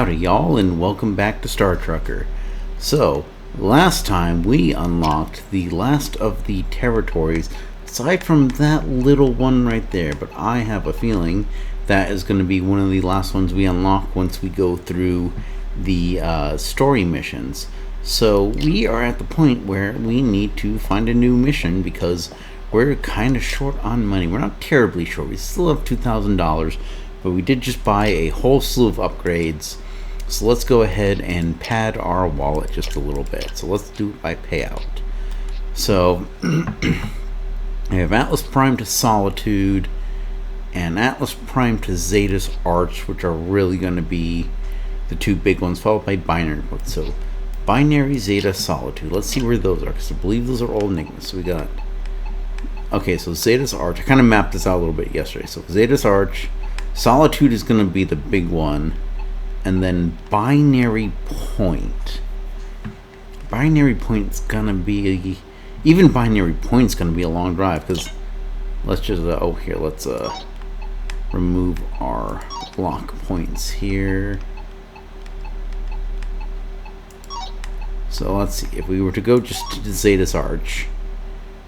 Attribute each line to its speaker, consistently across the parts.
Speaker 1: Howdy y'all, and welcome back to Star Trucker. So, last time we unlocked the last of the territories, aside from that little one right there, but I have a feeling that is going to be one of the last ones we unlock once we go through the story missions. So we are at the point where we need to find a new mission because we're kind of short on money. We're not terribly short, we still have $2,000, but we did just buy a whole slew of upgrades. So let's go ahead and pad our wallet just a little bit. So let's do it by payout. So I have Atlas Prime to Solitude and Atlas Prime to Zeta's Arch, which are really going to be the two big ones, followed by Binary. So Binary, Zeta, Solitude. Let's see where those are, because I believe those are all enigmas. So we got, okay, so Zeta's Arch. I kind of mapped this out a little bit yesterday. So Zeta's Arch, Solitude is going to be the big one, and then Binary Point. Binary Point's going to be, even Binary Point's going to be a long drive, because let's just, let's remove our block points here. So let's see, if we were to go just to Zeta's Arch,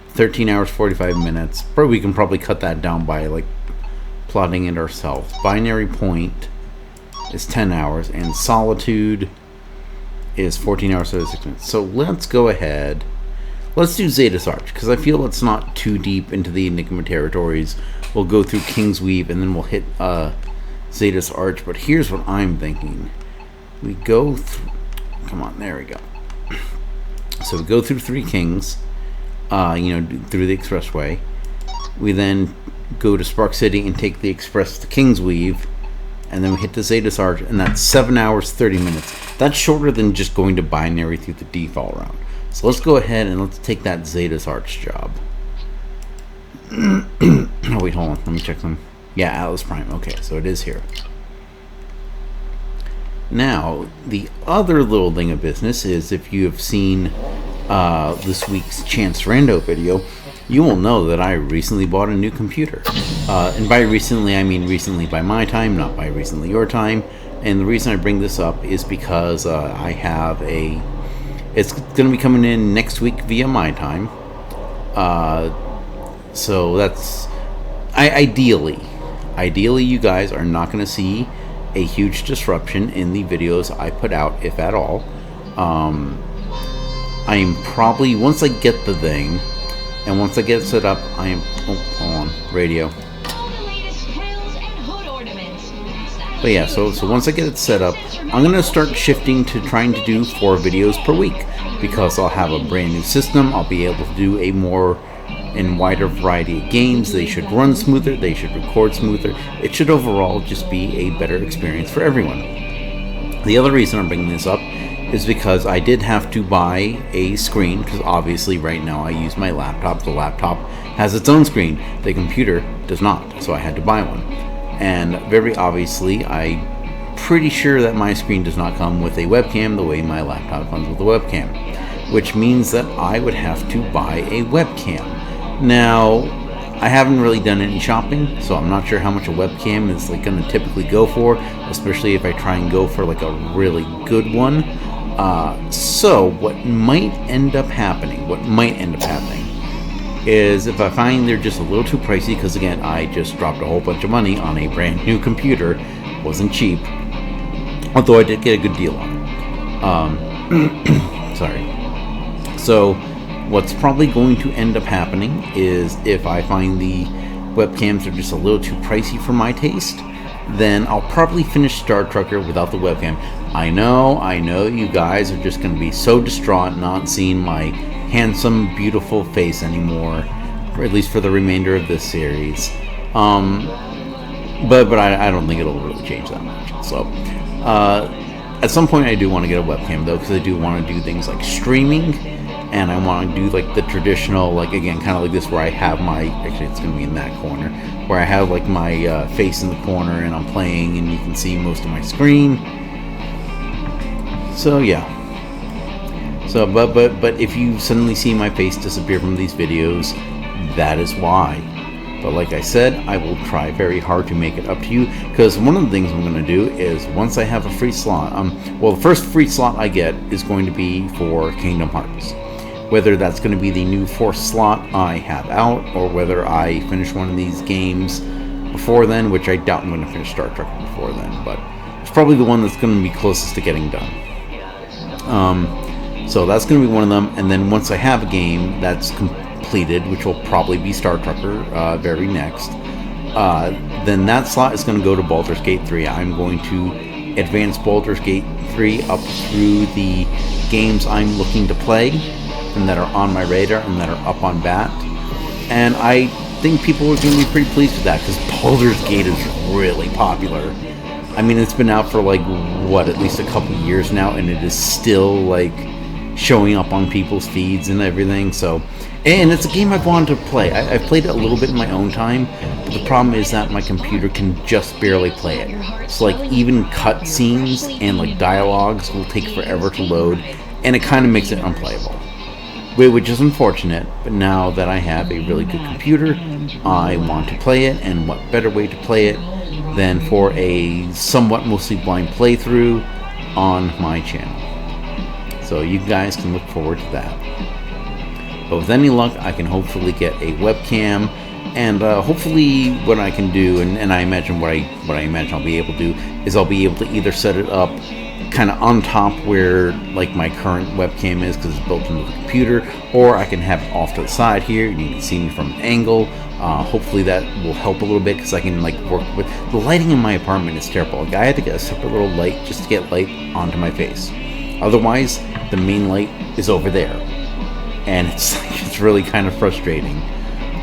Speaker 1: 13 hours, 45 minutes, we can probably cut that down by like plotting it ourselves. Binary Point is 10 hours, and Solitude is 14 hours, 36 minutes. So let's go ahead. Let's do Zeta's Arch, because I feel it's not too deep into the Enigma territories. We'll go through King's Weave, and then we'll hit Zeta's Arch. But here's what I'm thinking. We go through... Come on, there we go. So we go through Three Kings, through the expressway. We then go to Spark City and take the express to King's Weave, and then we hit the Zeta's Arch, and that's 7 hours, 30 minutes. That's shorter than just going to Binary through the default route. So let's go ahead and let's take that Zeta's Arch job. Oh wait, hold on, let me check some. Yeah, Atlas Prime, okay, so it is here. Now, the other little thing of business is, if you have seen this week's Chance Rando video, you will know that I recently bought a new computer. And by recently, I mean recently by my time, not by recently your time. And the reason I bring this up is because I have a... It's going to be coming in next week via my time. So that's... Ideally, you guys are not going to see a huge disruption in the videos I put out, if at all. I'm probably... Once I get the thing... And once I get it set up, I am... Oh, hold on. Radio. But yeah, so once I get it set up, I'm going to start shifting to trying to do 4 videos per week. Because I'll have a brand new system. I'll be able to do a more and wider variety of games. They should run smoother. They should record smoother. It should overall just be a better experience for everyone. The other reason I'm bringing this up is because I did have to buy a screen, because obviously right now I use my laptop. The laptop has its own screen. The computer does not, so I had to buy one. And very obviously, I'm pretty sure that my screen does not come with a webcam the way my laptop comes with a webcam, which means that I would have to buy a webcam. Now, I haven't really done any shopping, so I'm not sure how much a webcam is like going to typically go for, especially if I try and go for like a really good one. So what might end up happening is, if I find they're just a little too pricey, because again, I just dropped a whole bunch of money on a brand new computer, wasn't cheap, although I did get a good deal on it. Sorry. So what's probably going to end up happening is, if I find the webcams are just a little too pricey for my taste, then I'll probably finish Star Trucker without the webcam. I know you guys are just going to be so distraught not seeing my handsome, beautiful face anymore, or at least for the remainder of this series. But I don't think it'll really change that much. So, at some point I do want to get a webcam though, because I do want to do things like streaming, and I want to do like the traditional, like again, kind of like this, where I have my, actually it's going to be in that corner, where I have like my face in the corner and I'm playing and you can see most of my screen. So yeah. So but if you suddenly see my face disappear from these videos, that is why. But like I said, I will try very hard to make it up to you, because one of the things I'm going to do is once I have a free slot, well, the first free slot I get is going to be for Kingdom Hearts. Whether that's going to be the new 4th slot I have out, or whether I finish one of these games before then, which I doubt I'm going to finish Star Trek before then, but it's probably the one that's going to be closest to getting done. So that's going to be one of them, and then once I have a game that's completed, which will probably be Star Trekker very next, then that slot is going to go to Baldur's Gate 3. I'm going to advance Baldur's Gate 3 up through the games I'm looking to play and that are on my radar and that are up on BAT. And I think people are going to be pretty pleased with that, because Baldur's Gate is really popular. I mean, it's been out for like, what, at least a couple years now, and it is still like showing up on people's feeds and everything. So, and it's a game I've wanted to play. I've played it a little bit in my own time, but the problem is that my computer can just barely play it. So like even cutscenes and like dialogues will take forever to load, and it kind of makes it unplayable, which is unfortunate. But now that I have a really good computer, I want to play it, and what better way to play it than for a somewhat mostly blind playthrough on my channel. So you guys can look forward to that. But with any luck, I can hopefully get a webcam, and hopefully what I can do, and I imagine what I imagine I'll be able to do, is I'll be able to either set it up kind of on top where like my current webcam is, because it's built into the computer, or I can have it off to the side here and you can see me from an angle. Hopefully that will help a little bit, because I can like work with the lighting in my apartment is terrible. Like I had to get a separate little light just to get light onto my face. Otherwise, the main light is over there, and it's really kind of frustrating.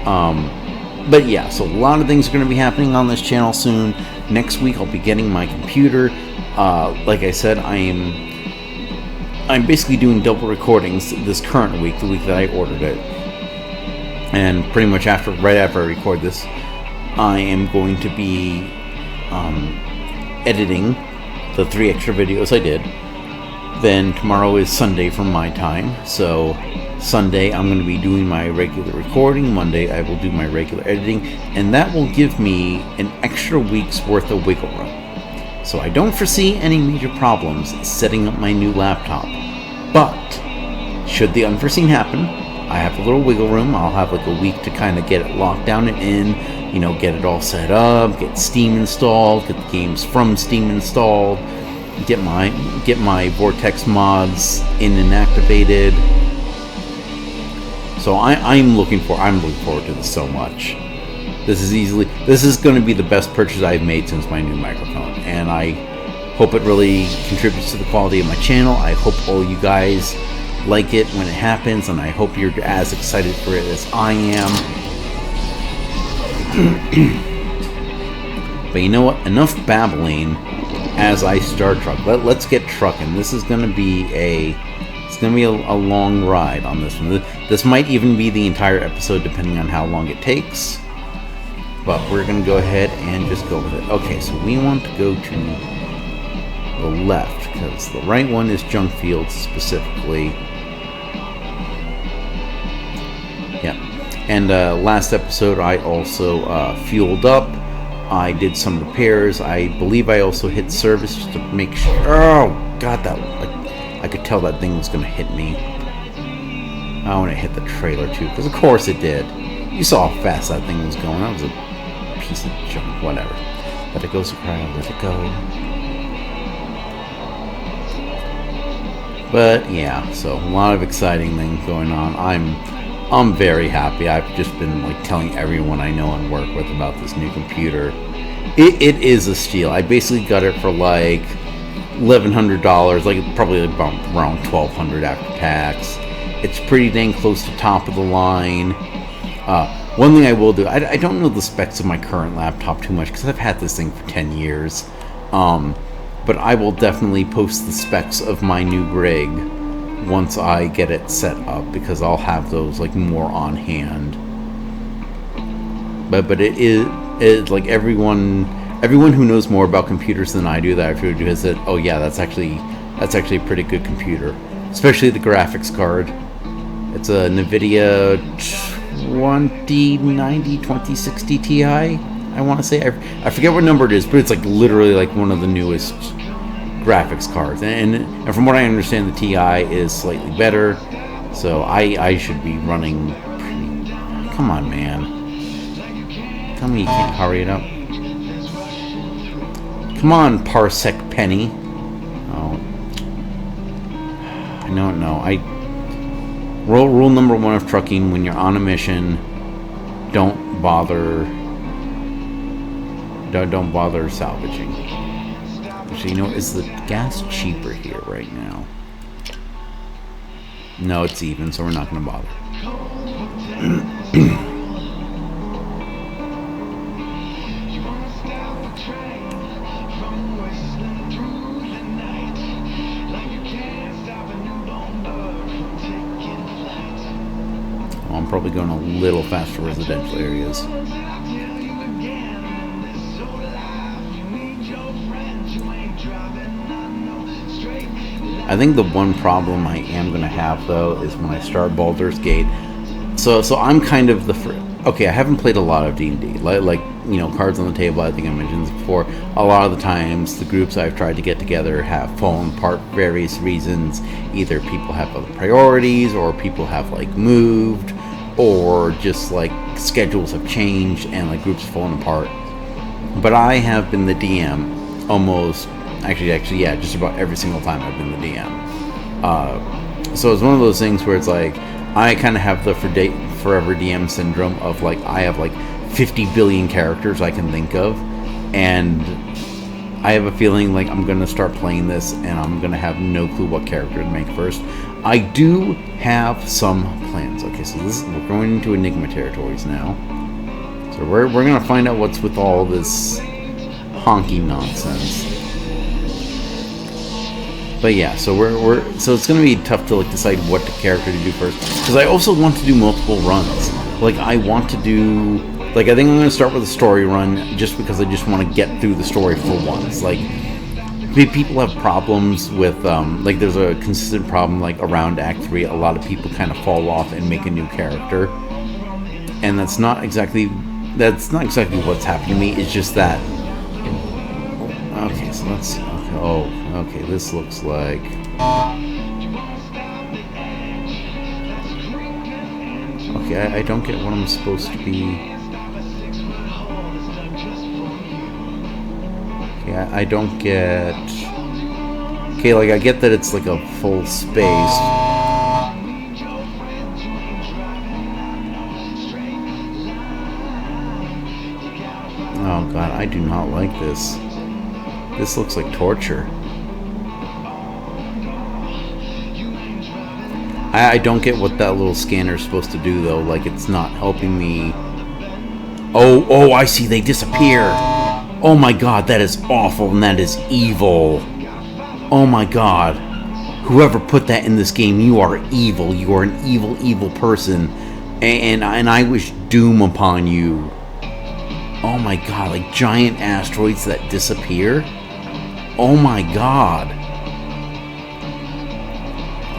Speaker 1: But yeah, so a lot of things are going to be happening on this channel soon. Next week I'll be getting my computer. Like I said, I'm basically doing double recordings this current week, the week that I ordered it. And pretty much right after I record this, I am going to be editing the 3 extra videos I did. Then tomorrow is Sunday from my time, so Sunday I'm going to be doing my regular recording. Monday I will do my regular editing, and that will give me an extra week's worth of wiggle room. So I don't foresee any major problems setting up my new laptop. But should the unforeseen happen, I have a little wiggle room. I'll have like a week to kind of get it locked down and in, you know, get it all set up, get Steam installed, get the games from Steam installed, get my Vortex mods in and activated. So I'm looking forward to this so much. This is going to be the best purchase I've made since my new microphone, and I hope it really contributes to the quality of my channel. I hope all you guys like it when it happens, and I hope you're as excited for it as I am. But you know what? Enough babbling as I start truck. Let's get trucking. This is going to be a long ride on this one. This might even be the entire episode, depending on how long it takes. But we're going to go ahead and just go with it. Okay, so we want to go to the left, because the right one is junk fields specifically. Yeah. And last episode I also fueled up. I did some repairs. I believe I also hit service just to make sure. Oh god, I could tell that thing was going to hit me. I want to hit the trailer too, because of course it did. You saw how fast that thing was going. That was a piece of junk. Whatever. Let it go, Soprano. Let it go. But yeah, so a lot of exciting things going on. I'm very happy. I've just been like telling everyone I know and work with about this new computer. It is a steal. I basically got it for like $1,100, like probably about around $1,200 after tax. It's pretty dang close to top of the line. One thing I will do, I don't know the specs of my current laptop too much, because I've had this thing for 10 years. But I will definitely post the specs of my new rig once I get it set up, because I'll have those like more on hand. But it is like everyone who knows more about computers than I do that I've heard has said, oh yeah, that's actually a pretty good computer, especially the graphics card. It's a NVIDIA, 2090, 2060 Ti. I want to say I forget what number it is, but it's like literally like one of the newest graphics cards. And from what I understand, the Ti is slightly better, so I should be running. Come on, man. Tell me you can't hurry it up. Come on, Parsec Penny. Oh, I don't know. Rule number 1 of trucking: when you're on a mission, don't bother salvaging. Actually, you know, is the gas cheaper here right now? No, it's even, so we're not going to bother. I'm probably going a little faster residential areas. I think the one problem I am going to have, though, is when I start Baldur's Gate. So I'm kind of okay, I haven't played a lot of D&D. Like, you know, Cards on the Table, I think I mentioned this before. A lot of the times, the groups I've tried to get together have fallen apart for various reasons. Either people have other priorities, or people have, like, moved, or just, like, schedules have changed and, like, groups have fallen apart. But I have been the DM almost... Actually, yeah, just about every single time I've been the DM. So it's one of those things where it's like, I kind of have the forever DM syndrome of, like, I have, like, 50 billion characters I can think of, and I have a feeling like I'm going to start playing this, and I'm going to have no clue what character to make first. I do have some plans. Okay, so we're going into Enigma territories now. So we're going to find out what's with all this honky nonsense. But yeah, so so it's gonna be tough to, like, decide what character to do first, because I also want to do multiple runs. Like, I want to do, like, I think I'm gonna start with a story run just because I just want to get through the story for once. Like, people have problems with like, there's a consistent problem, like, around Act 3. A lot of people kind of fall off and make a new character, and that's not exactly what's happening to me. It's just that. Okay, so let's. Oh, okay, this looks like... Okay, I don't get what I'm supposed to be... Okay, I don't get... Okay, like, I get that it's like a full space. Oh god, I do not like this. This looks like torture. I don't get what that little scanner is supposed to do, though. Like, it's not helping me. Oh, I see. They disappear. Oh my god, that is awful and that is evil. Oh my god. Whoever put that in this game, you are evil. You are an evil, evil person. And I wish doom upon you. Oh my god, like giant asteroids that disappear? Oh my god.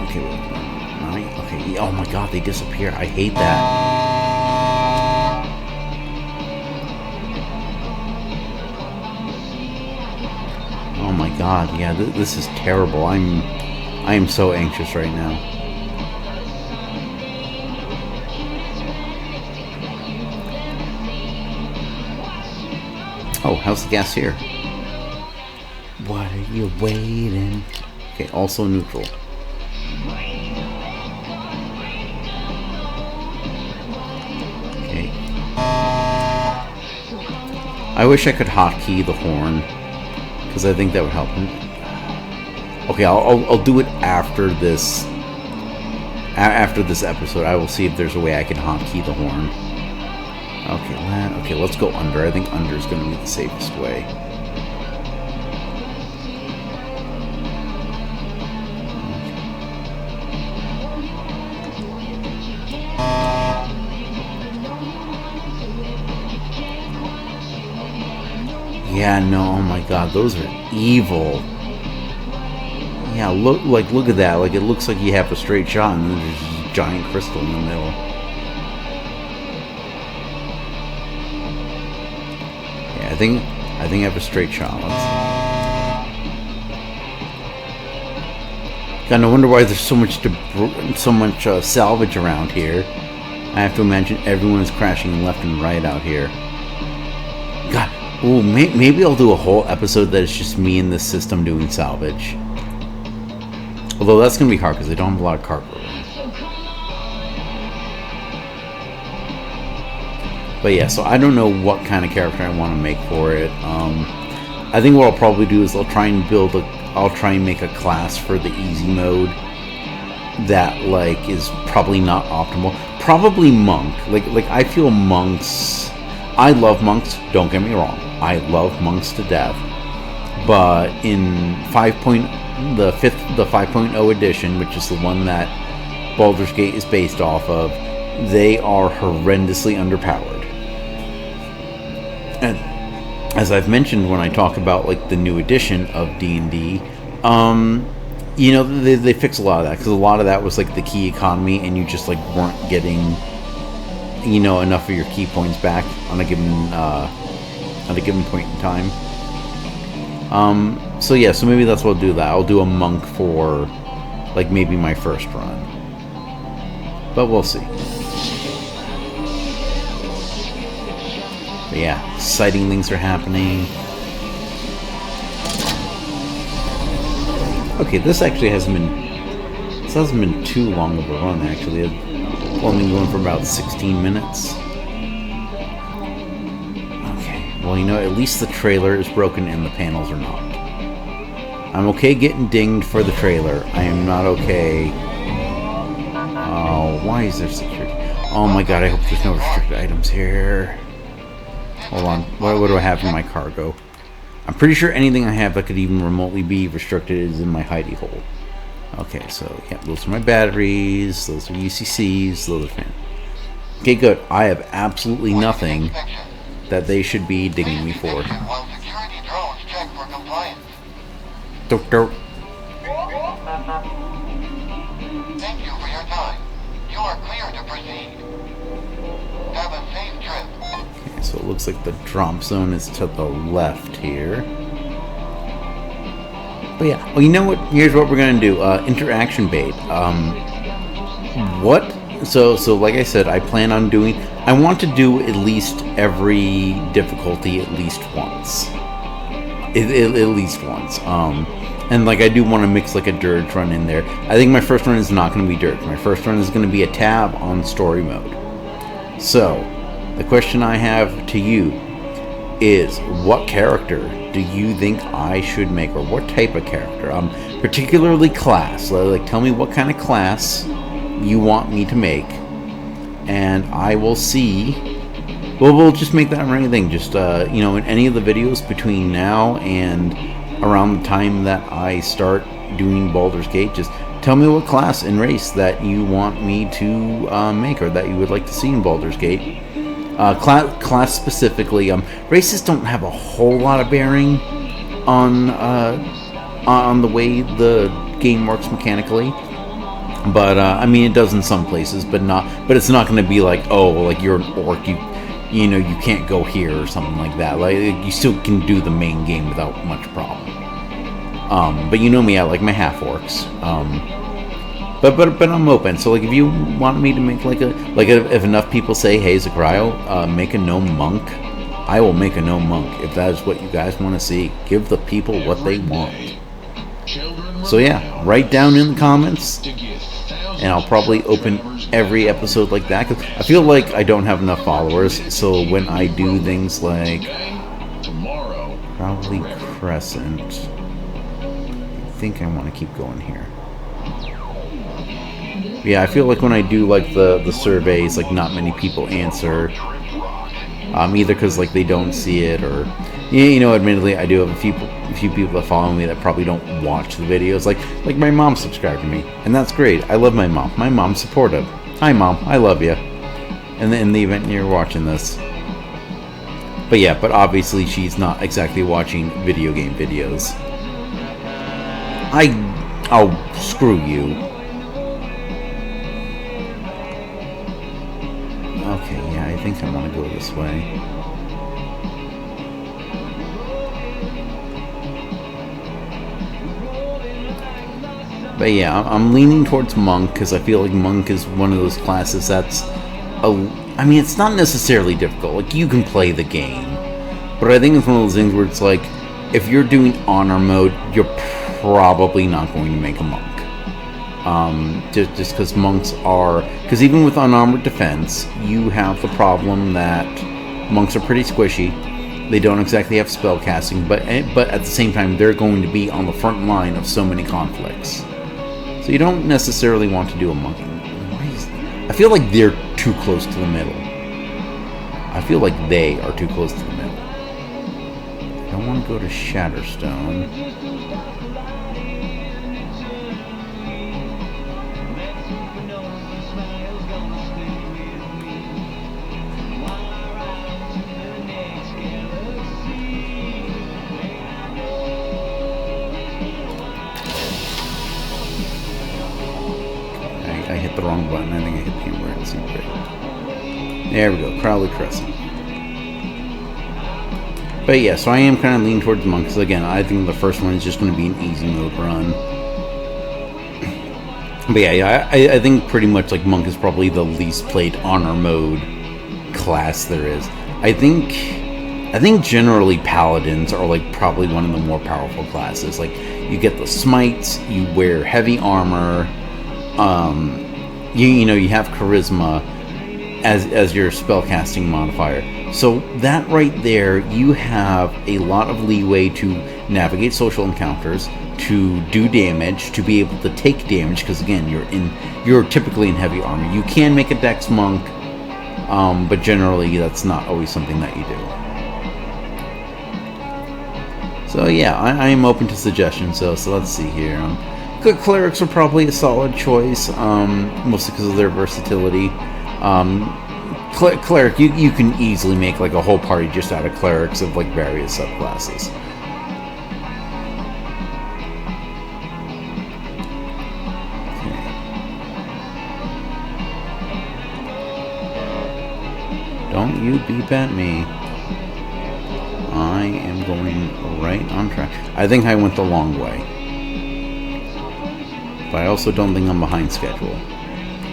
Speaker 1: Okay, oh my god, they disappear. I hate that. Oh my god, yeah, this is terrible. I am so anxious right now. Oh, how's the gas here? What are you waiting? Okay, also neutral. Okay. I wish I could hotkey the horn, because I think that would help him. Okay, I'll do it after this. After this episode, I will see if there's a way I can hotkey the horn. Okay, let's go under. I think under is going to be the safest way. Yeah, no, oh my god, those are evil. Yeah, look at that. Like, it looks like you have a straight shot and then there's a giant crystal in the middle. I think I have a straight shot. God, no wonder why there's so much salvage around here. I have to imagine everyone is crashing left and right out here. God, ooh, maybe I'll do a whole episode that is just me in this system doing salvage. Although that's gonna be hard because I don't have a lot of cargo. But yeah, so I don't know what kind of character I want to make for it. I think what I'll probably do is I'll try and make a class for the easy mode that like is probably not optimal. Probably monk. Like I feel monks. I love monks. Don't get me wrong. I love monks to death. But in the 5.0 edition, which is the one that Baldur's Gate is based off of, they are horrendously underpowered. And as I've mentioned when I talk about like the new edition of D&D, you know, they fix a lot of that, because a lot of that was like the key economy, and you just like weren't getting, you know, enough of your key points back on a given point in time. So yeah, so maybe that's what I'll do. That I'll do a monk for like maybe my first run, but we'll see. But yeah, sighting things are happening. Okay, this actually hasn't been too long of a run, actually. I've only been going for about 16 minutes. Okay, well, you know, at least the trailer is broken and the panels are not. I'm okay getting dinged for the trailer. I am not okay. Oh, why is there security? Oh my god, I hope there's no restricted items here. Hold on, what do I have in my cargo? I'm pretty sure anything I have that could even remotely be restricted is in my hidey hole. Okay, so yeah, those are my batteries, those are UCCs, those are fans. Okay, good. I have absolutely nothing that they should be digging me for. Thank
Speaker 2: you for your time. You are clear to proceed. Have a safe trip.
Speaker 1: Okay, so it looks like the drop zone is to the left here. But yeah, well, you know what? Here's what we're gonna do. Interaction bait. What? So like I said, I plan on doing. I want to do at least every difficulty at least once. At least once. And like I do want to mix like a Durge run in there. I think my first run is not going to be Durge. My first run is going to be a tab on story mode. So, the question I have to you is, what character do you think I should make, or what type of character? Particularly class. Like, tell me what kind of class you want me to make, and I will see. Well, we'll just make that running thing. Just you know, in any of the videos between now and around the time that I start doing Baldur's Gate, just tell me what class and race that you want me to make, or that you would like to see in Baldur's Gate. Class specifically. Races don't have a whole lot of bearing on the way the game works mechanically, but I mean, it does in some places, but it's not going to be like, oh, like you're an orc, you know, you can't go here or something like that. Like, you still can do the main game without much problem. But you know me, I like my half orcs. But I'm open. So like, if you want me to make if enough people say, hey Zagrayo, make a gnome monk, I will make a gnome monk. If that is what you guys want to see, give the people what they want. So yeah, write down in the comments, and I'll probably open every episode like that, because I feel like I don't have enough followers. So when I do things like probably Crescent, I think I want to keep going here. Yeah, I feel like when I do like the surveys, like not many people answer, either because like they don't see it, or you know, admittedly I do have a few people that follow me that probably don't watch the videos. Like my mom subscribed to me, and that's great. I love my mom. My mom's supportive. Hi mom, I love you. And in the event you're watching this, but yeah, but obviously she's not exactly watching video game videos. Oh, screw you. Okay, yeah, I think I want to go this way. But yeah, I'm leaning towards Monk because I feel like Monk is one of those classes that's I mean, it's not necessarily difficult. Like, you can play the game. But I think it's one of those things where it's like, if you're doing honor mode, you're probably not going to make a monk. Just because monks are... Because even with unarmored defense, you have the problem that monks are pretty squishy. They don't exactly have spell casting, but at the same time, they're going to be on the front line of so many conflicts. So you don't necessarily want to do a monk. I feel like they're too close to the middle. I feel like they are too close to the middle. I don't want to go to Shatterstone. I hit the wrong button. I think I hit the emergency brake. There we go. Crowley Crescent. But yeah, so I am kind of leaning towards Monk, because again, I think the first one is just going to be an easy mode run. But yeah, I think pretty much like Monk is probably the least played honor mode class there is. I think generally Paladins are like probably one of the more powerful classes. Like, you get the smites, you wear heavy armor, you know, you have charisma as your spellcasting modifier. So that right there, you have a lot of leeway to navigate social encounters, to do damage, to be able to take damage, because again, you're typically in heavy armor. You can make a dex monk, but generally that's not always something that you do. So yeah, I am open to suggestions. So let's see here. Good clerics are probably a solid choice, mostly because of their versatility. Cleric, you can easily make like a whole party just out of clerics of like various subclasses. Okay. Don't you beep at me. I am going right on track. I think I went the long way. But I also don't think I'm behind schedule.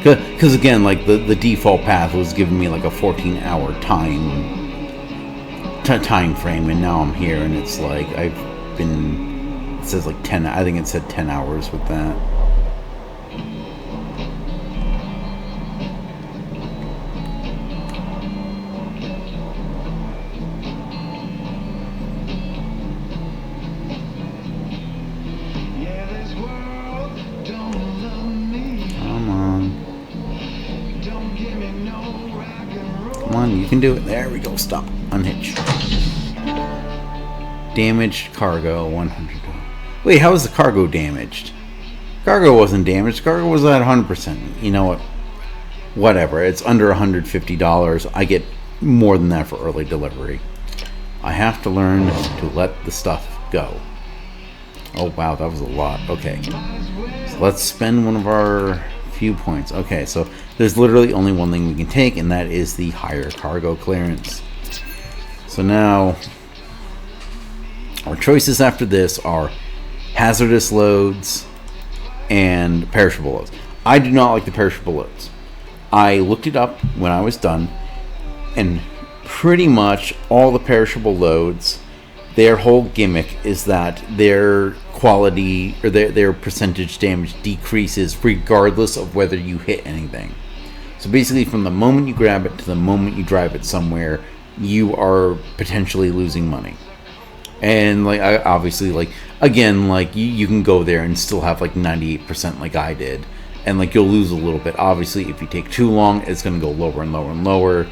Speaker 1: Because again, like the default path was giving me like a 14-hour time frame, and now I'm here, and it's like I've been. It says like 10. I think it said 10 hours with that. You can do it. There we go. Stop. Unhitch. Damaged cargo. 100. Wait, how was the cargo damaged? Cargo wasn't damaged. Cargo was at 100%. You know what? Whatever. It's under $150. I get more than that for early delivery. I have to learn to let the stuff go. Oh, wow. That was a lot. Okay. So let's spend one of our few points. Okay, so there's literally only one thing we can take, and that is the higher cargo clearance. So now our choices after this are hazardous loads and perishable loads. I do not like the perishable loads. I looked it up when I was done, and pretty much all the perishable loads, their whole gimmick is that their quality or their percentage damage decreases regardless of whether you hit anything. So basically, from the moment you grab it to the moment you drive it somewhere, you are potentially losing money. And like, obviously, like again, like you can go there and still have like 98% like I did, and like you'll lose a little bit. Obviously, if you take too long, it's going to go lower and lower and lower.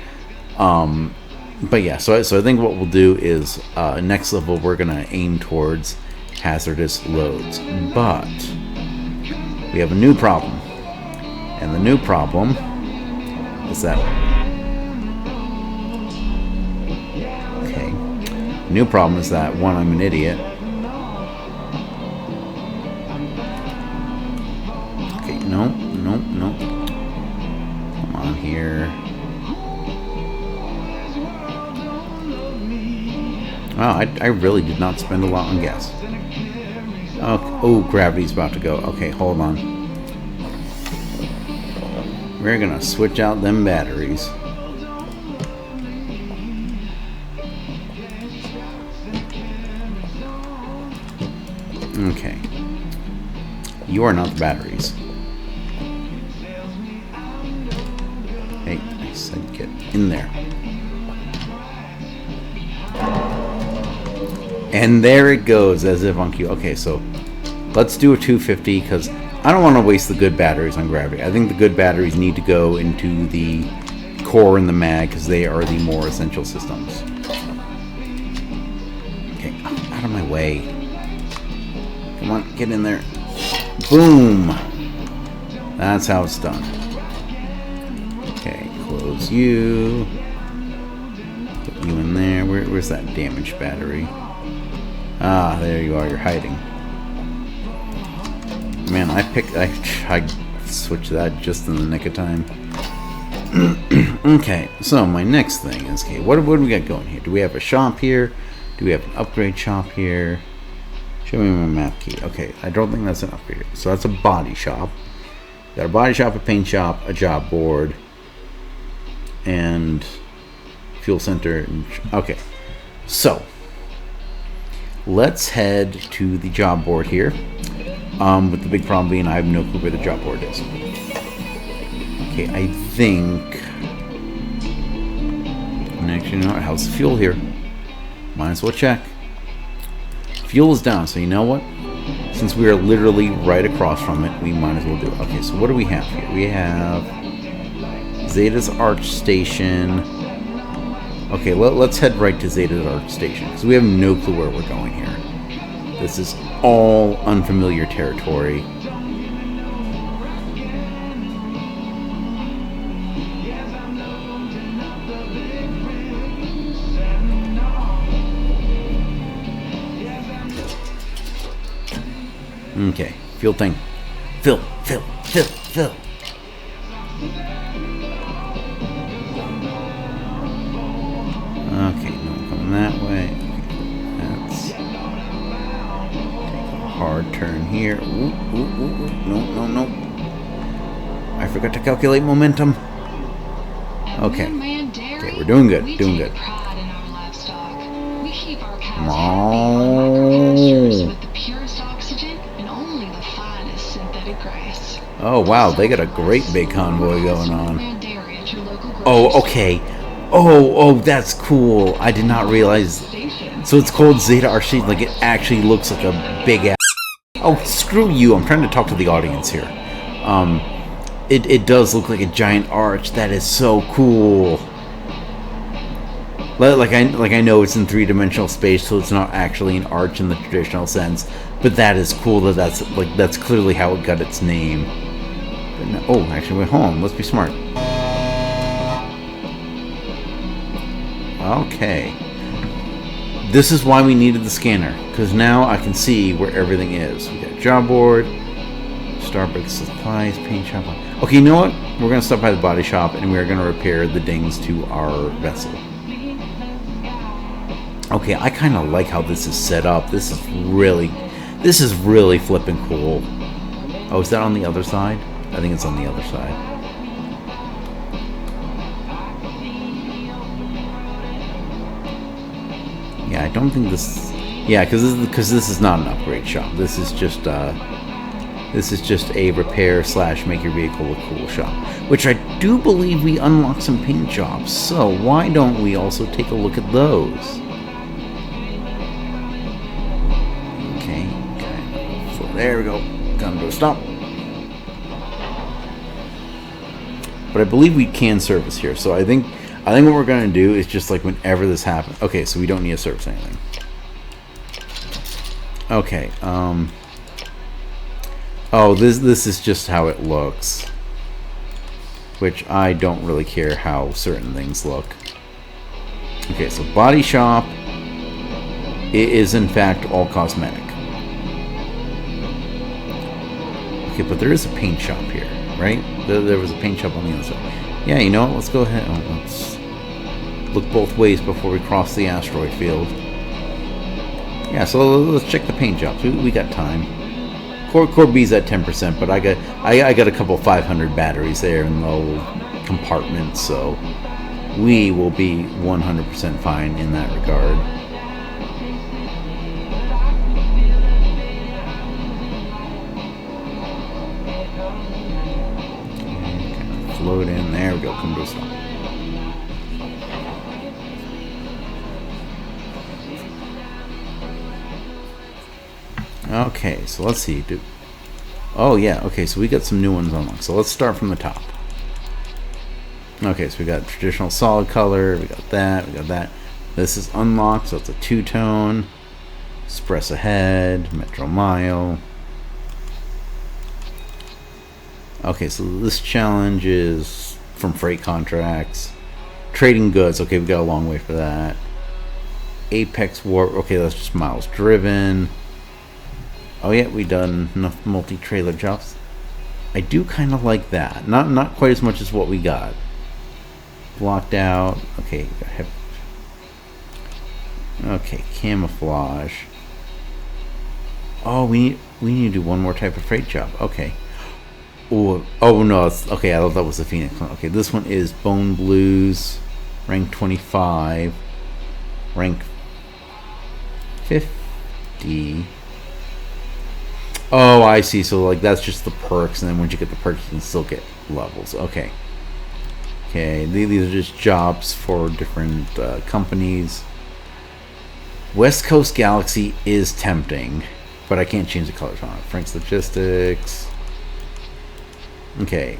Speaker 1: But yeah, so I think what we'll do is next level we're going to aim towards hazardous loads. But we have a new problem. And the new problem is that... Okay. The new problem is that, one, I'm an idiot. Okay, no. Come on here. Wow, I really did not spend a lot on gas. Oh, gravity's about to go. Okay, hold on. We're gonna switch out them batteries. Okay. You are not the batteries. Hey, I said get in there. And there it goes, as if on cue. Okay, so let's do a 250, because I don't want to waste the good batteries on gravity. I think the good batteries need to go into the core and the mag, because they are the more essential systems. Okay, out of my way. Come on, get in there. Boom! That's how it's done. Okay, close you. Put you in there. Where's that damaged battery? Ah, there you are. You're hiding. Man, I switched that just in the nick of time. Okay, so my next thing is, okay, what do we got going here? Do we have a shop here? Do we have an upgrade shop here? Show me my map key. Okay, I don't think that's an upgrade. So that's a body shop. Got a body shop, a paint shop, a job board, and fuel center. Okay, so let's head to the job board here. With the big problem being I have no clue where the job board is. Okay, I think... Actually, no, how's the fuel here? Might as well check. Fuel is down, so you know what? Since we are literally right across from it, we might as well do it. Okay, so what do we have here? We have Zeta's Arch Station. Okay, let's head right to Zeta's Arch Station, because we have no clue where we're going here. This is all unfamiliar territory. Okay, fuel tank. Fill. Okay, no, coming that way. Okay, that's... Take a hard turn here. Ooh. No. I forgot to calculate momentum. Okay. Okay, we're doing good. Come on. Oh, wow, they got a great big convoy going on. Oh, okay. Oh, that's cool. I did not realize. So it's called Zeta Arch, like it actually looks like a big ass. Oh, screw you. I'm trying to talk to the audience here. It does look like a giant arch. That is so cool. Like I know it's in three-dimensional space, so it's not actually an arch in the traditional sense. But that is cool. That's clearly how it got its name. But no, oh, actually, wait, hold on. Let's be smart. Okay. This is why we needed the scanner, because now I can see where everything is. We got job board, Starbucks supplies, paint shop. Okay, you know what? We're going to stop by the body shop, and we're going to repair the dings to our vessel. Okay, I kind of like how this is set up. This is really flipping cool. Oh, is that on the other side? I think it's on the other side. Yeah, I don't think this... Yeah, because this is not an upgrade shop. This is just a repair / make your vehicle look cool shop. Which I do believe we unlocked some paint jobs. So why don't we also take a look at those? Okay. So there we go. Come to a stop. But I believe we can service here. So I think what we're going to do is just like whenever this happens. Okay, so we don't need to service anything. Okay, oh, this is just how it looks. Which I don't really care how certain things look. Okay, so body shop. It is in fact all cosmetic. Okay, but there is a paint shop here, right? There was a paint shop on the other side. Yeah, you know what? Let's go ahead. Oh, let's look both ways before we cross the asteroid field. Yeah, so let's check the paint jobs. We got time. Core B's at 10%, but I got a couple 500 batteries there in the little compartment, so we will be 100% fine in that regard. Okay, kind of float in. There we go. Come to a stop. Okay, so let's see. Oh yeah, okay, so we got some new ones unlocked. So let's start from the top. Okay, so we got traditional solid color, we got that, we got that. This is unlocked, so it's a two-tone. Express Ahead, Metro Mile. Okay, so this challenge is from freight contracts. Trading goods, okay, we got a long way for that. Apex Warp, okay, that's just miles driven. Oh yeah, we done enough multi-trailer jobs. I do kind of like that. Not quite as much as what we got. Blocked out. Okay, okay, camouflage. Oh, we need to do one more type of freight job. Okay. Oh no, okay. I thought that was the Phoenix one. Okay, this one is Bone Blues, rank 25, rank 50. Oh, I see. So, like, that's just the perks, and then once you get the perks, you can still get levels. Okay. Okay, these are just jobs for different companies. West Coast Galaxy is tempting, but I can't change the colors on it. Frank's Logistics. Okay.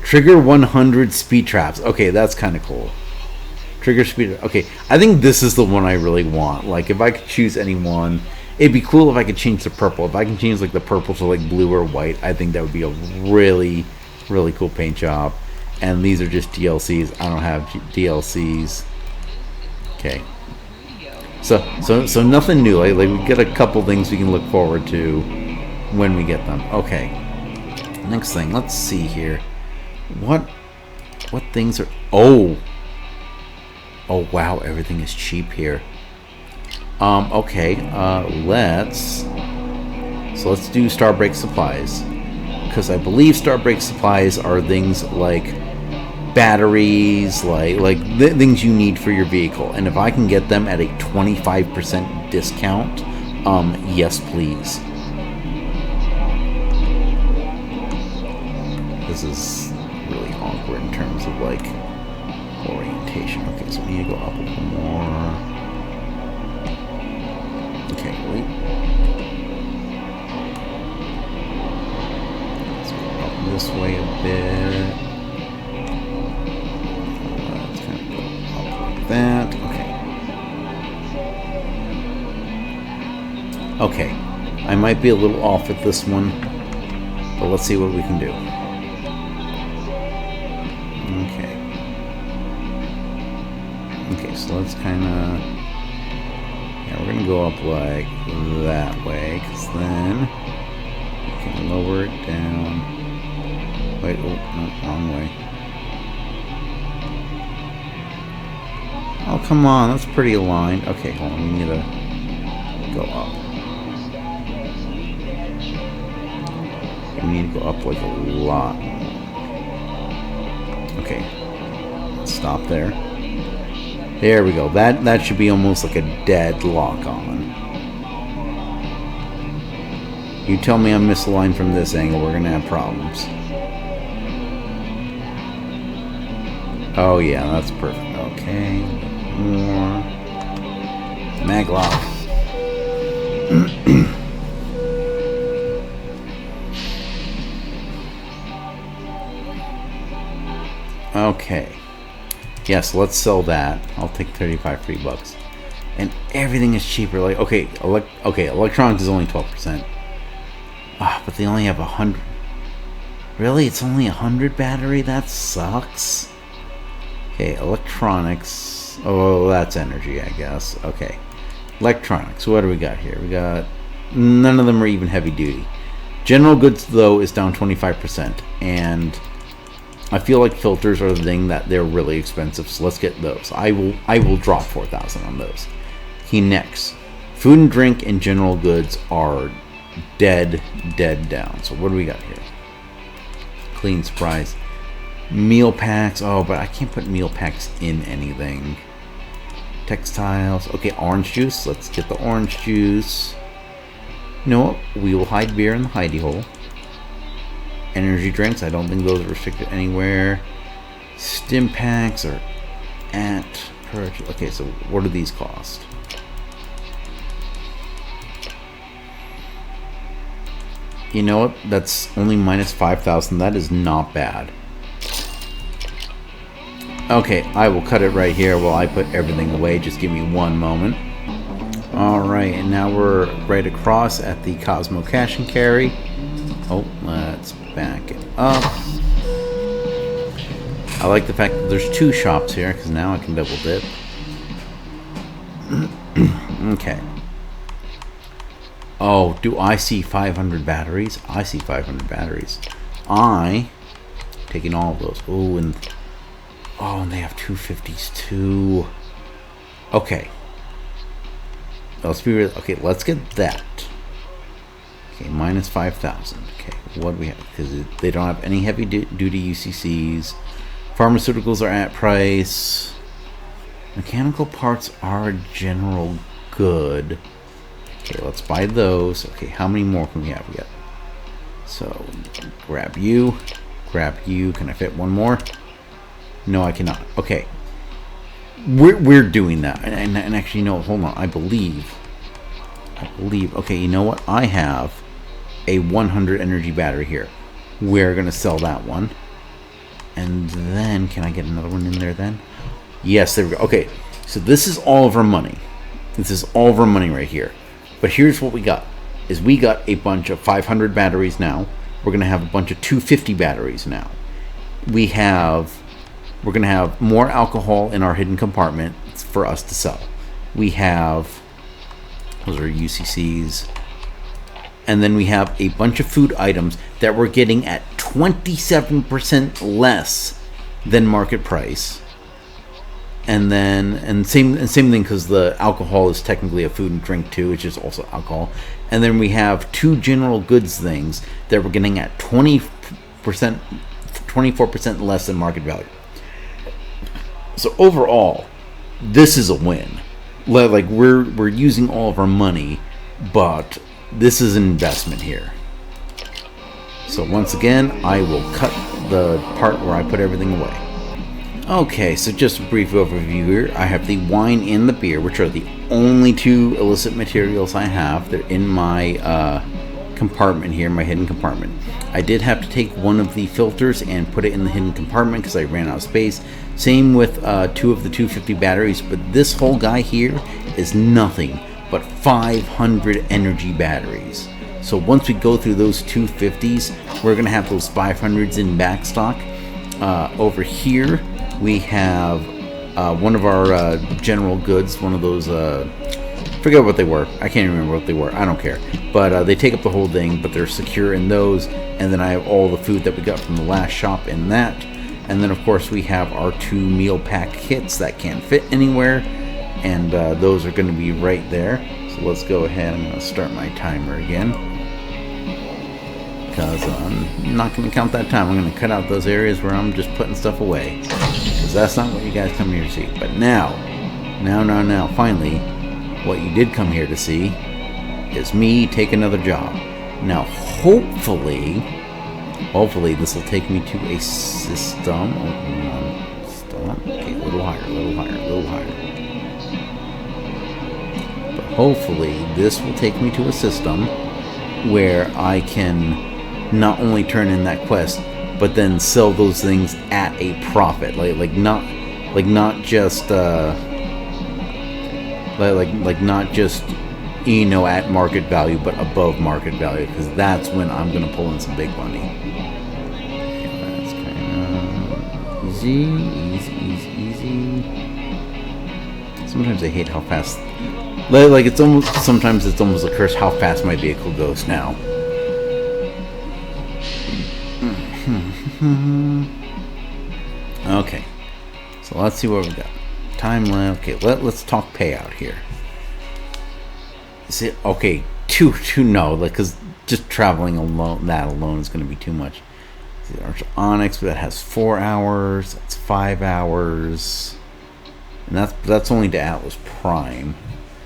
Speaker 1: Trigger 100 speed traps. Okay, that's kind of cool. Trigger speed. Okay, I think this is the one I really want. Like, if I could choose any one... It'd be cool if I could change the purple. If I can change like the purple to like blue or white, I think that would be a really, really cool paint job. And these are just DLCs. I don't have DLCs. Okay. So nothing new. Like we get a couple things we can look forward to when we get them. Okay. Next thing. Let's see here. What things are? Oh wow! Everything is cheap here. Okay, let's do Starbreak supplies, because I believe Starbreak supplies are things like batteries, like things you need for your vehicle, and if I can get them at a 25% discount, yes please. This is really awkward in terms of like orientation. Okay, so we need to go up a little more. Okay, wait. Let's go up this way a bit. Let's kind of go up like that. Okay. Okay. I might be a little off at this one, but let's see what we can do. Okay. Okay, so let's kind of... we're going to go up like that way, because then we can lower it down. Wait, oh, no, wrong way. Oh, come on, that's pretty aligned. Okay, hold on, we need to go up. We need to go up like a lot. Okay, stop there. There we go. That should be almost like a dead lock on. You tell me I'm misaligned from this angle, we're gonna have problems. Oh yeah, that's perfect. Okay. More. Maglock. Okay. Yes, let's sell that. I'll take 35 free bucks. And everything is cheaper. Like, okay, electronics is only 12%. But they only have 100. Really? It's only 100 battery? That sucks. Okay, electronics. Oh, that's energy, I guess. Okay. Electronics. What do we got here? We got... None of them are even heavy duty. General goods, though, is down 25%. And... I feel like filters are the thing that they're really expensive, so let's get those. I will drop 4,000 on those. Okay, next, Food and drink and general goods are dead down. So what do we got here? Clean supplies. Meal packs. Oh, but I can't put meal packs in anything. Textiles. Okay, orange juice. Let's get the orange juice. You know what? We will hide beer in the hidey hole. Energy drinks. I don't think those are restricted anywhere. Stim packs are at purchase. Okay, so what do these cost? You know what? That's only minus 5,000. That is not bad. Okay, I will cut it right here while I put everything away. Just give me one moment. Alright, and now we're right across at the Cosmo Cash and Carry. Oh, let's back it up. I like the fact that there's two shops here, because now I can double dip. Okay. Oh, do I see 500 batteries? I see 500 batteries. Taking all of those. Oh, and they have 250s too. Okay. Let's be real. Okay, let's get that. Okay, minus 5,000. Okay, what do we have? Because they don't have any heavy duty UCCs. Pharmaceuticals are at price. Mechanical parts are general good. Okay, let's buy those. Okay, how many more can we have yet? So, grab you. Grab you. Can I fit one more? No, I cannot. Okay. We're doing that. And actually, no, hold on. I believe. Okay, you know what? I have a 100 energy battery here. We're going to sell that one. And then, can I get another one in there then? Yes, there we go. Okay, so this is all of our money. This is all of our money right here. But here's what we got. Is we got a bunch of 500 batteries now. We're going to have a bunch of 250 batteries now. We're going to have more alcohol in our hidden compartment for us to sell. We have, those are UCCs. And then we have a bunch of food items that we're getting at 27% less than market price. And then, same thing, because the alcohol is technically a food and drink too, which is also alcohol. And then we have two general goods things that we're getting at 24% less than market value. So overall, this is a win. Like we're using all of our money, but this is an investment here. So once again, I will cut the part where I put everything away. Okay, so just a brief overview here. I have the wine and the beer, which are the only two illicit materials I have. They're in my compartment here, my hidden compartment. I did have to take one of the filters and put it in the hidden compartment because I ran out of space. Same with two of the 250 batteries, but this whole guy here is nothing but 500 energy batteries. So once we go through those 250s, we're going to have those 500s in back stock. Over here, we have one of our general goods, one of those, forget what they were. I can't remember what they were. I don't care. But they take up the whole thing, but they're secure in those. And then I have all the food that we got from the last shop in that. And then, of course, we have our 2 meal pack kits that can't fit anywhere. And those are going to be right there. So let's go ahead. I'm going to start my timer again. Because I'm not going to count that time. I'm going to cut out those areas where I'm just putting stuff away. Because that's not what you guys come here to see. But now, finally, what you did come here to see is me take another job. Now, hopefully this will take me to a system. Okay, a little higher. But hopefully this will take me to a system where I can not only turn in that quest, but then sell those things at a profit. Like not just at market value, but above market value, because that's when I'm gonna pull in some big money. That's kind of easy. Sometimes I hate how fast. Sometimes it's almost a curse how fast my vehicle goes now. Okay, so let's see what we got. Time left. Okay, let's talk payout here. Is it okay? Two no, like because just traveling alone, that alone is going to be too much. The Arch Onyx, that has 4 hours. That's 5 hours, and that's only to Atlas Prime.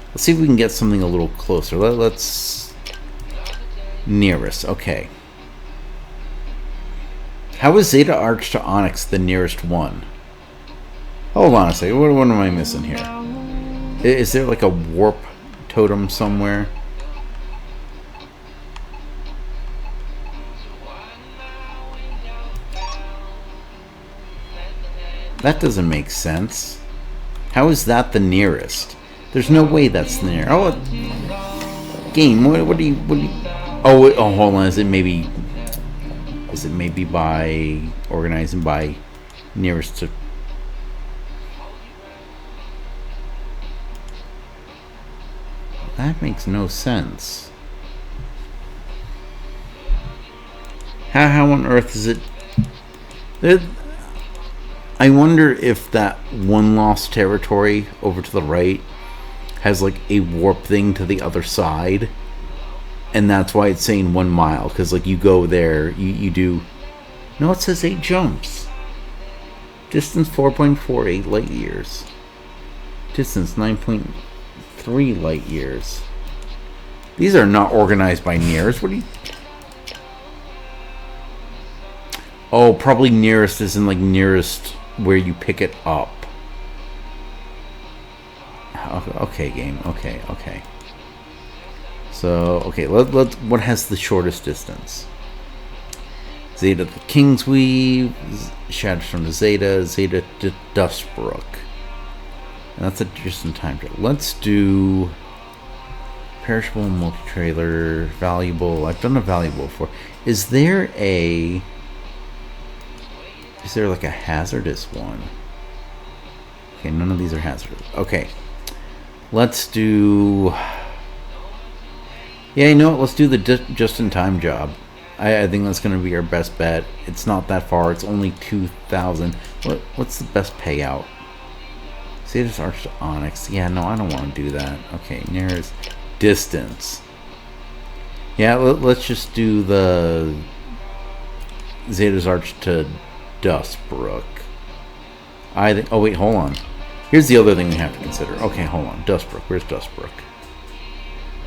Speaker 1: Let's see if we can get something a little closer. Let's nearest. Okay. How is Zeta Arch to Onyx the nearest one? Hold on a second. What am I missing here? Is there like a warp totem somewhere? That doesn't make sense. How is that the nearest? There's no way that's the nearest. Oh, game. What do you? Oh, hold on. Is it maybe by organizing by nearest to? That makes no sense. How on earth is it? I wonder if that one lost territory over to the right has like a warp thing to the other side, and that's why it's saying 1 mile. Because like you go there, you do. No, it says 8 jumps. Distance 4.48 light years. Distance 9.3 light years. These are not organized by nearest. What do you? Oh, probably nearest isn't like nearest where you pick it up. Okay, game. Okay. So, okay, let's. What has the shortest distance? Zeta to Kingsweave, Shadows from the Zeta to Dustbrook. And that's a distant time trip. Let's do perishable, multi-trailer, valuable. I've done a valuable before. Is there like a hazardous one? Okay, none of these are hazardous. Okay. Let's do... Yeah, you know what? Let's do the just-in-time job. I think that's going to be our best bet. It's not that far. It's only 2,000. What's the best payout? Zeta's Arch to Onyx. Yeah, no, I don't want to do that. Okay, nearest distance. Yeah, let's just do the Zeta's Arch to Dustbrook. I think. Oh wait, hold on. Here's the other thing we have to consider. Okay, hold on. Dustbrook. Where's Dustbrook?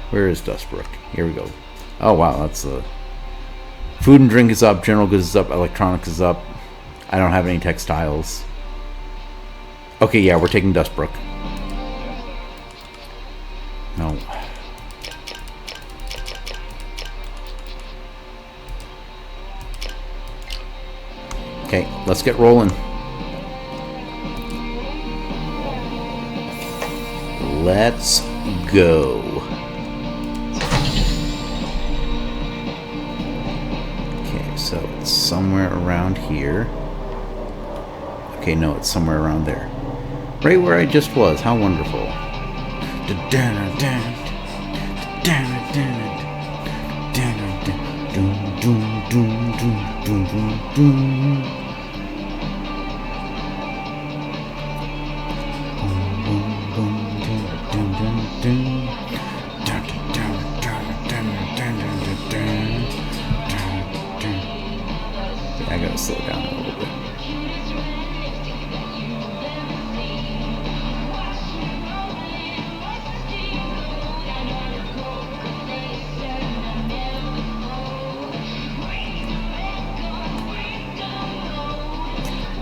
Speaker 1: Where is Dustbrook? Here we go. Oh wow, that's the food and drink is up. General goods is up. Electronics is up. I don't have any textiles. Okay, yeah, we're taking Dustbrook. No. Okay, let's get rolling. Let's go. Okay, so it's somewhere around here. Okay, no, it's somewhere around there. Right where I just was. How wonderful. I gotta slow down a little bit.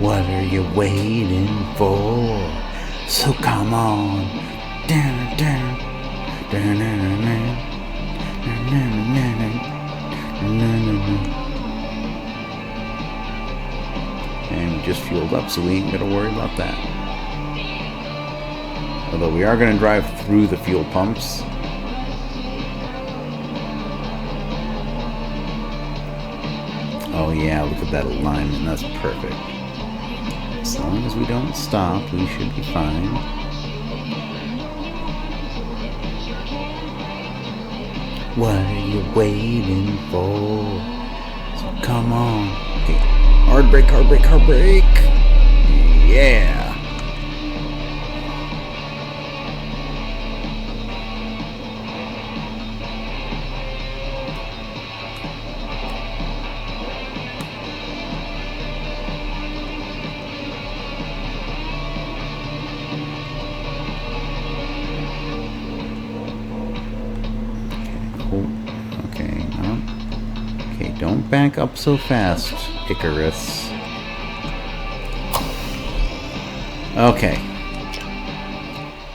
Speaker 1: What are you waiting for? So come on. And we just fueled up, so we ain't gonna worry about that. Although we are gonna drive through the fuel pumps. Oh yeah, look at that alignment, that's perfect. As long as we don't stop, we should be fine. What are you waiting for? So come on. Okay. Hard brake, hard brake, hard brake. Yeah. Don't back up so fast, Icarus. Okay.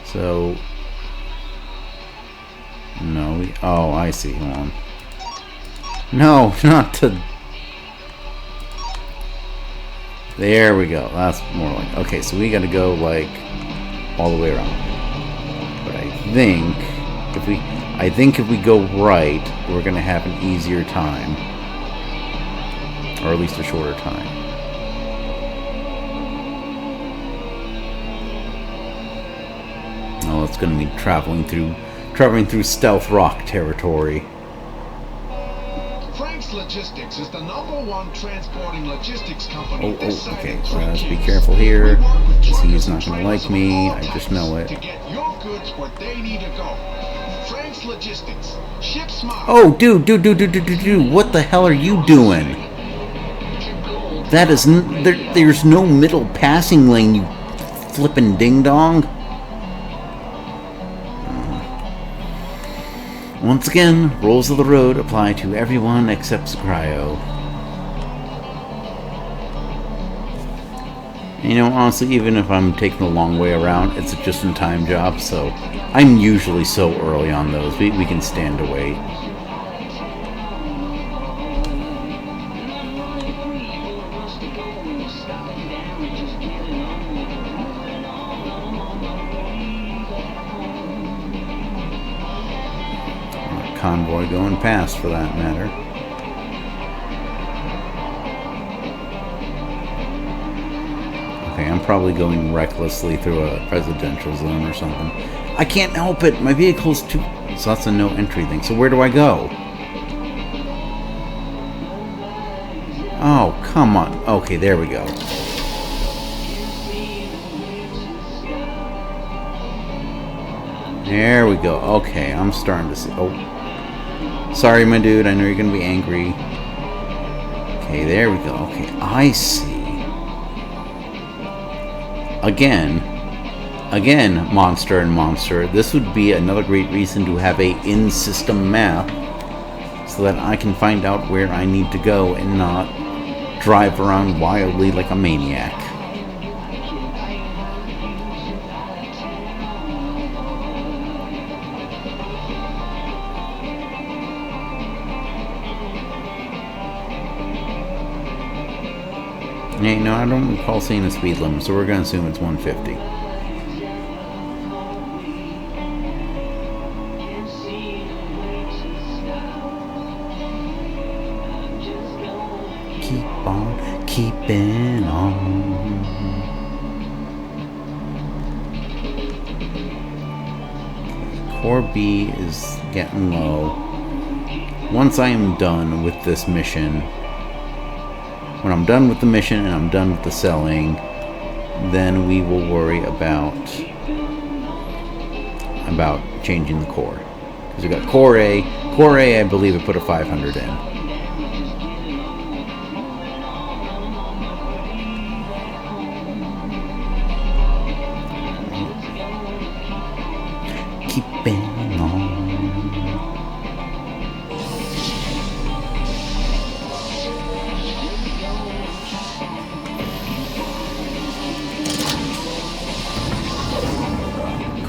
Speaker 1: So... No, we... Oh, I see. Hold on. No, not to... There we go. That's more like... Okay, so we gotta go, like, all the way around. But I think if we go right, we're gonna have an easier time. Or at least a shorter time. Oh, it's gonna be traveling through Stealth Rock territory.
Speaker 3: Frank's Logistics is the #1 transporting logistics company.
Speaker 1: Okay, so let's be careful here. He's not gonna like me, I just know it.
Speaker 3: To get your goods where they need to go. Frank's Logistics. Ship smart.
Speaker 1: Oh, dude, what the hell are you doing? That is, there's no middle passing lane, you flippin' ding-dong. Once again, rules of the road apply to everyone except Cryo. You know, honestly, even if I'm taking the long way around, it's a just-in-time job, so I'm usually so early on those. We can stand to wait. Convoy going past, for that matter. Okay, I'm probably going recklessly through a residential zone or something. I can't help it! My vehicle's too... So that's a no entry thing. So where do I go? Oh, come on. Okay, there we go. There we go. Okay, I'm starting to see... Oh. Sorry, my dude. I know you're going to be angry. Okay, there we go. Okay, I see. Again, Monster and Monster. This would be another great reason to have a in-system map so that I can find out where I need to go and not drive around wildly like a maniac. Hey, no, I don't recall seeing a speed limit, so we're going to assume it's 150. Keep on keeping on. Core B is getting low. Once I am done with this mission, when I'm done with the mission and I'm done with the selling, then we will worry about changing the core. Because we got Core A. Core A, I believe, I put a 500 in. Keeping on.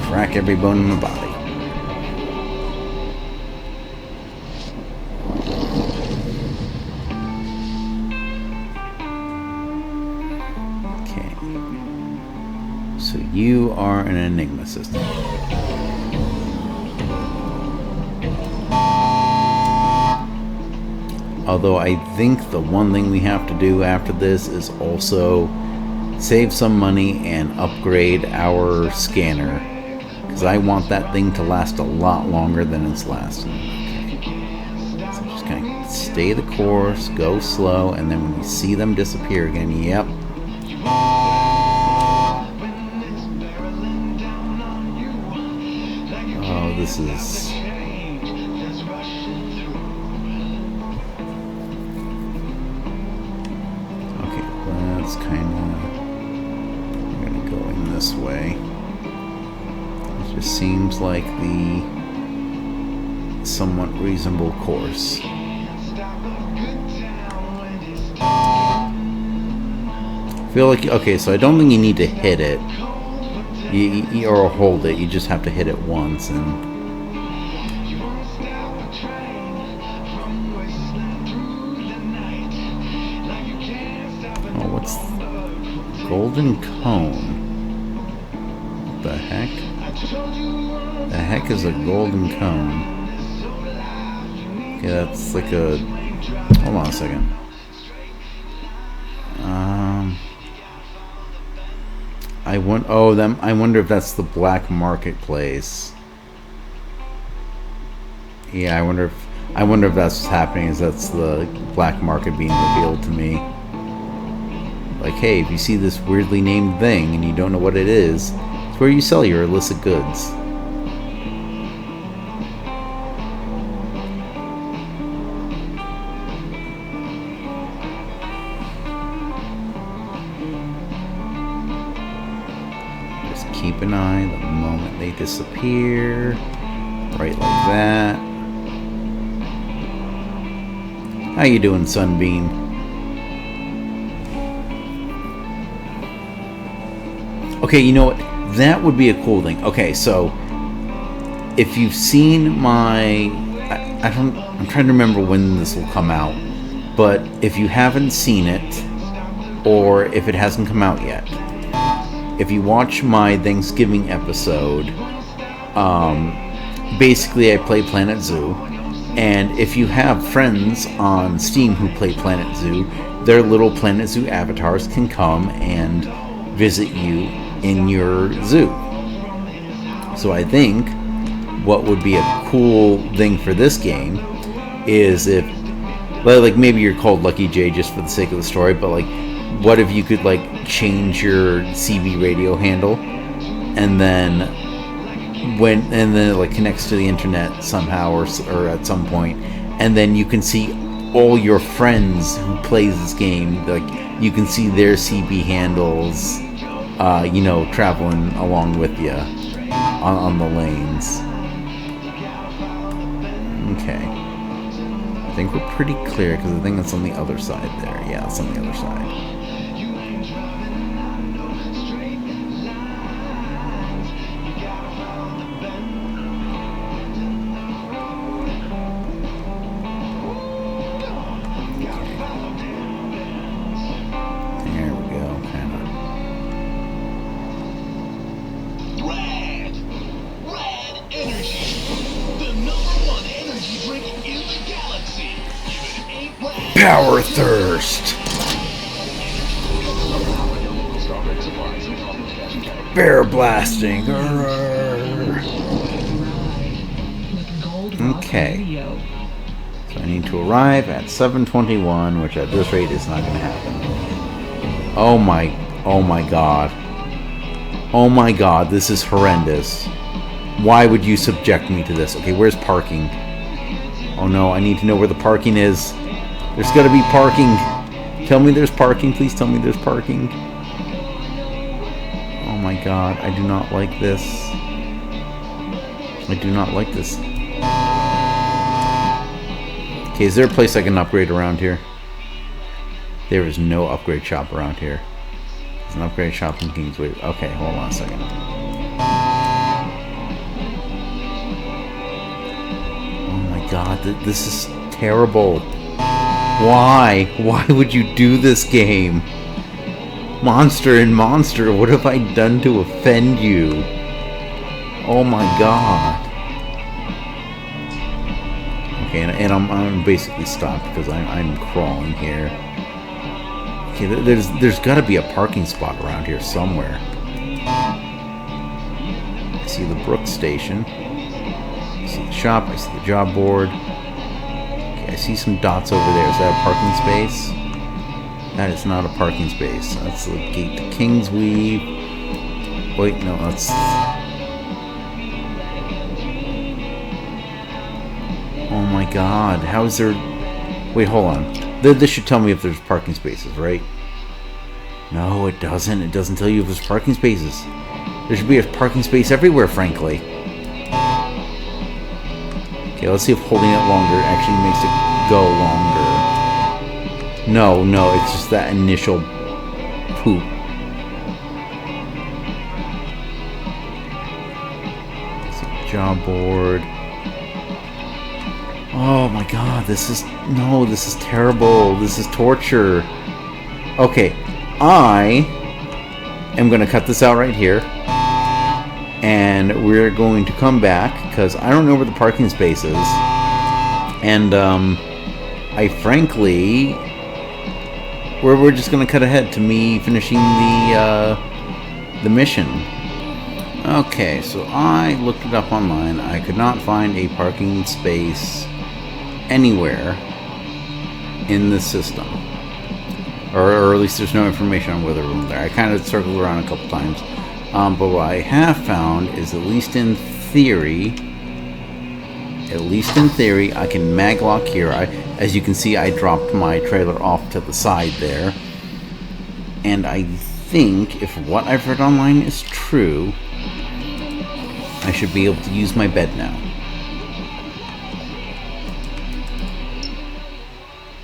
Speaker 1: Crack every bone in the body. Okay. So you are an Enigma system. Although I think the one thing we have to do after this is also save some money and upgrade our scanner. Because I want that thing to last a lot longer than it's lasting. Okay. So I'm just going to stay the course, go slow, and then when you see them disappear again, yep. Oh, this is... Okay, let's kind of... I'm going to go in this way. Just seems like the somewhat reasonable course. feel like, okay, so I don't think you need to hit it. Or hold it. You just have to hit it once and... Oh, what's... Golden cone. What the heck? The heck is a golden cone? Okay, that's like a... Hold on a second. I wonder if that's the black marketplace. Yeah, I wonder if that's what's happening. Is that's the black market being revealed to me? Like, hey, if you see this weirdly named thing and you don't know what it is, it's where you sell your illicit goods. Just keep an eye the moment they disappear. Right like that. How you doing, Sunbeam? Okay, you know what? That would be a cool thing. Okay, so if you've seen my... I'm trying to remember when this will come out. But if you haven't seen it, or if it hasn't come out yet, if you watch my Thanksgiving episode, basically I play Planet Zoo. And if you have friends on Steam who play Planet Zoo, their little Planet Zoo avatars can come and visit you in your zoo. So I think what would be a cool thing for this game is if, like, maybe you're called Lucky J just for the sake of the story, but like, what if you could like change your CB radio handle, and then it like connects to the internet somehow or at some point, and then you can see all your friends who plays this game, like you can see their CB handles, traveling along with you on the lanes. Okay. I think we're pretty clear because I think it's on the other side there. Yeah, it's on the other side. Power thirst. Bear blasting. Okay. So I need to arrive at 7:21, which at this rate is not going to happen. Oh my god. Oh my god, this is horrendous. Why would you subject me to this? Okay, where's parking? Oh no, I need to know where the parking is. There's got to be parking. Tell me there's parking. Please tell me there's parking. Oh my god, I do not like this. I do not like this. Okay, is there a place I can upgrade around here? There is no upgrade shop around here. There's an upgrade shop in Kingsway. Okay, hold on a second. Oh my god, this is terrible. Why? Why would you do this game? Monster and monster, what have I done to offend you? Oh my god. Okay, and I'm basically stopped because I'm crawling here. Okay, there's got to be a parking spot around here somewhere. I see the Brook Station. I see the shop. I see the job board. I see some dots over there. Is that a parking space? That is not a parking space. That's the gate to Kingsweave. Wait, no, that's... Oh my god, how is there... Wait, hold on. This should tell me if there's parking spaces, right? No, it doesn't. It doesn't tell you if there's parking spaces. There should be a parking space everywhere, frankly. Okay, let's see if holding it longer actually makes it go longer. No, it's just that initial poop. It's a job board. Oh my god, this is terrible. This is torture. Okay, I am going to cut this out right here. And we're going to come back, because I don't know where the parking space is. And, I frankly... We're just going to cut ahead to me finishing the mission. Okay, so I looked it up online. I could not find a parking space anywhere in the system. Or at least there's no information on whether it was there. I kind of circled around a couple times. But what I have found is, at least in theory, I can maglock here. As you can see, I dropped my trailer off to the side there. And I think, if what I've read online is true, I should be able to use my bed now.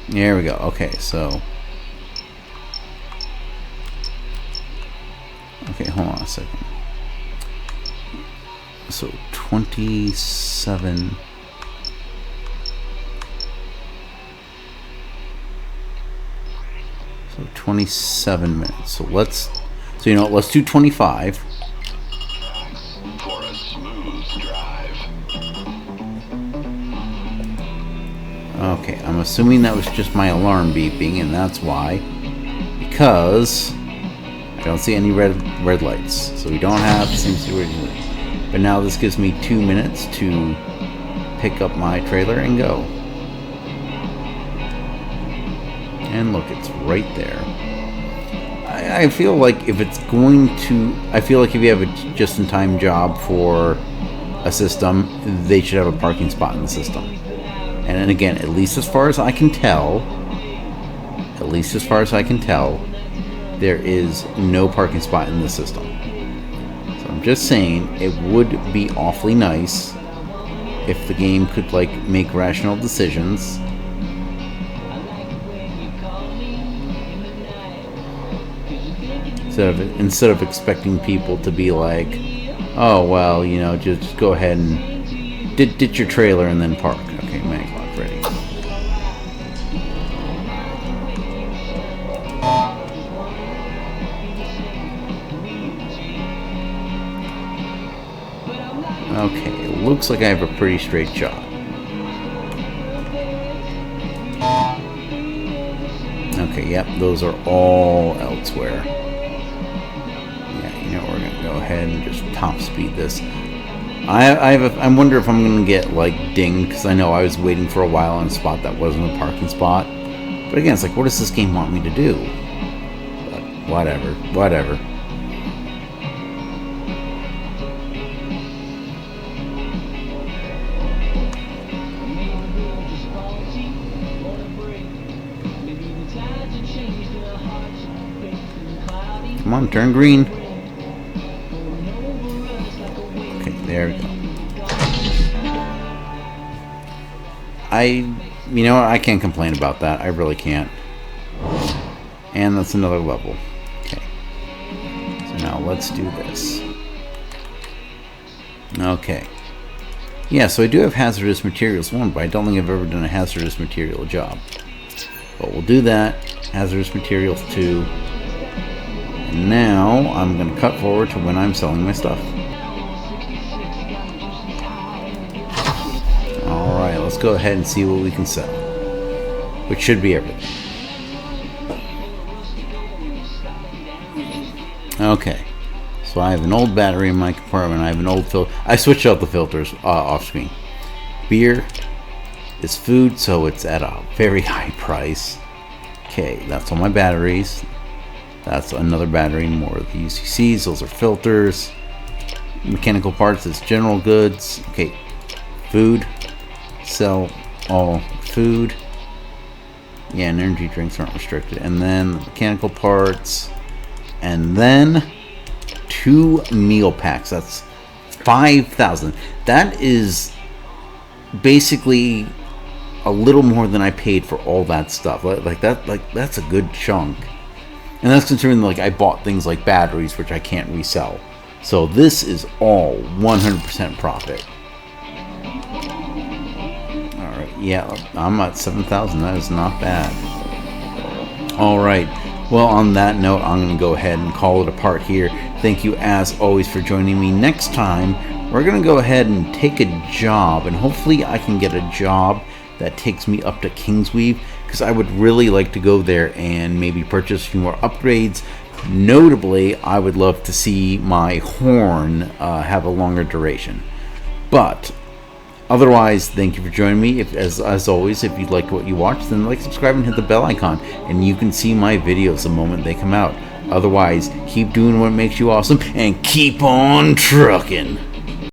Speaker 1: There we go. Okay, so... Okay, hold on a second. So, 27... So, 27 minutes. So, let's do 25.
Speaker 3: For a smooth drive.
Speaker 1: Okay, I'm assuming that was just my alarm beeping, and that's why. Because... I don't see any red lights, so we don't have the same situation. But now this gives me 2 minutes to pick up my trailer and go. And look, it's right there. I feel like if it's going to... I feel like if you have a just-in-time job for a system, they should have a parking spot in the system. And then again, at least as far as I can tell, there is no parking spot in the system. So I'm just saying, it would be awfully nice if the game could, like, make rational decisions. Instead of expecting people to be like, oh, well, you know, just go ahead and ditch your trailer and then park. Okay, maglock ready. Okay, it looks like I have a pretty straight shot. Okay, yep, those are all elsewhere. Yeah, you know, we're gonna go ahead and just top speed this. I wonder if I'm gonna get, like, dinged, because I know I was waiting for a while on a spot that wasn't a parking spot. But again, it's like, what does this game want me to do? But whatever. Come on, turn green. Okay, there we go. You know what, I can't complain about that. I really can't. And that's another level. Okay. So now let's do this. Okay. Yeah, so I do have hazardous materials 1, but I don't think I've ever done a hazardous material job. But we'll do that. Hazardous materials 2. And now I'm going to cut forward to when I'm selling my stuff. Alright, let's go ahead and see what we can sell. Which should be everything. Okay. So I have an old battery in my compartment. I have an old filter. I switched out the filters off screen. Beer is food, so it's at a very high price. Okay, that's all my batteries. That's another battery, more of the UCCs. Those are filters. Mechanical parts is general goods. Okay, food. Sell all food. Yeah, and energy drinks aren't restricted. And then the mechanical parts. And then 2 meal packs. That's 5,000. That is basically a little more than I paid for all that stuff. Like that's a good chunk. And that's considering, like, I bought things like batteries, which I can't resell. So this is all 100% profit. Alright, yeah, I'm at 7,000. That is not bad. Alright, well, on that note, I'm going to go ahead and call it a part here. Thank you, as always, for joining me. Next time, we're going to go ahead and take a job, and hopefully I can get a job that takes me up to Kingsweave, because I would really like to go there and maybe purchase a few more upgrades. Notably, I would love to see my horn have a longer duration. But otherwise, thank you for joining me. As always, if you liked what you watched, then like, subscribe, and hit the bell icon, and you can see my videos the moment they come out. Otherwise, keep doing what makes you awesome, and keep on trucking.